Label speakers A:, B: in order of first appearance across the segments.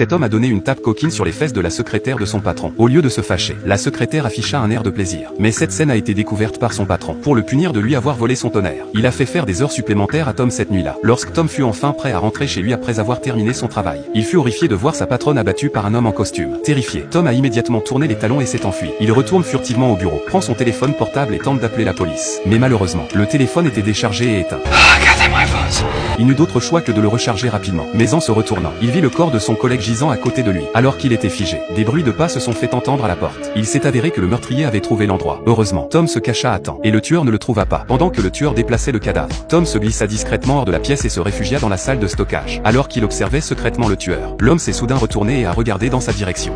A: Cet homme a donné une tape coquine sur les fesses de la secrétaire de son patron. Au lieu de se fâcher, la secrétaire afficha un air de plaisir. Mais cette scène a été découverte par son patron, pour le punir de lui avoir volé son tonnerre. Il a fait faire des heures supplémentaires à Tom cette nuit-là. Lorsque Tom fut enfin prêt à rentrer chez lui après avoir terminé son travail, il fut horrifié de voir sa patronne abattue par un homme en costume. Terrifié, Tom a immédiatement tourné les talons et s'est enfui. Il retourne furtivement au bureau, prend son téléphone portable et tente d'appeler la police. Mais malheureusement, le téléphone était déchargé et éteint. Il n'eut d'autre choix que de le recharger rapidement. Mais en se retournant, il vit le corps de son collègue gisant à côté de lui, alors qu'il était figé. Des bruits de pas se sont fait entendre à la porte. Il s'est avéré que le meurtrier avait trouvé l'endroit. Heureusement, Tom se cacha à temps, et le tueur ne le trouva pas. Pendant que le tueur déplaçait le cadavre, Tom se glissa discrètement hors de la pièce et se réfugia dans la salle de stockage. Alors qu'il observait secrètement le tueur, l'homme s'est soudain retourné et a regardé dans sa direction.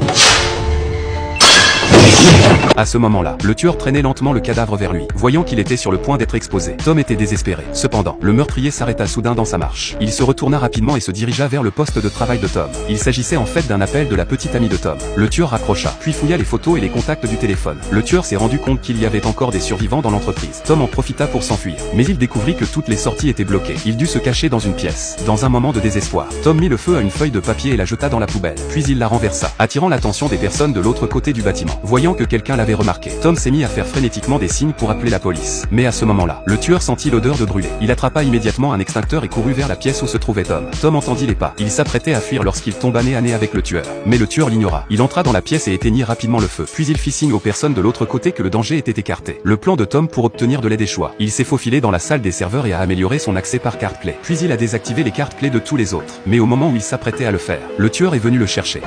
A: À ce moment-là, le tueur traînait lentement le cadavre vers lui, voyant qu'il était sur le point d'être exposé. Tom était désespéré. Cependant, le meurtrier s'arrêta soudain dans sa marche. Il se retourna rapidement et se dirigea vers le poste de travail de Tom. Il s'agissait en fait d'un appel de la petite amie de Tom. Le tueur raccrocha, puis fouilla les photos et les contacts du téléphone. Le tueur s'est rendu compte qu'il y avait encore des survivants dans l'entreprise. Tom en profita pour s'enfuir, mais il découvrit que toutes les sorties étaient bloquées. Il dut se cacher dans une pièce. Dans un moment de désespoir, Tom mit le feu à une feuille de papier et la jeta dans la poubelle. Puis il la renversa, attirant l'attention des personnes de l'autre côté du bâtiment. Voyant que quelqu'un l'avait remarqué, Tom s'est mis à faire frénétiquement des signes pour appeler la police. Mais à ce moment-là, le tueur sentit l'odeur de brûlé. Il attrapa immédiatement un extincteur et courut vers la pièce où se trouvait Tom. Tom entendit les pas. Il s'apprêtait à fuir lorsqu'il tomba nez à nez avec le tueur. Mais le tueur l'ignora. Il entra dans la pièce et éteignit rapidement le feu. Puis il fit signe aux personnes de l'autre côté que le danger était écarté. Le plan de Tom pour obtenir de l'aide échoua. Il s'est faufilé dans la salle des serveurs et a amélioré son accès par carte clé. Puis il a désactivé les cartes clés de tous les autres. Mais au moment où il s'apprêtait à le faire, le tueur est venu le chercher.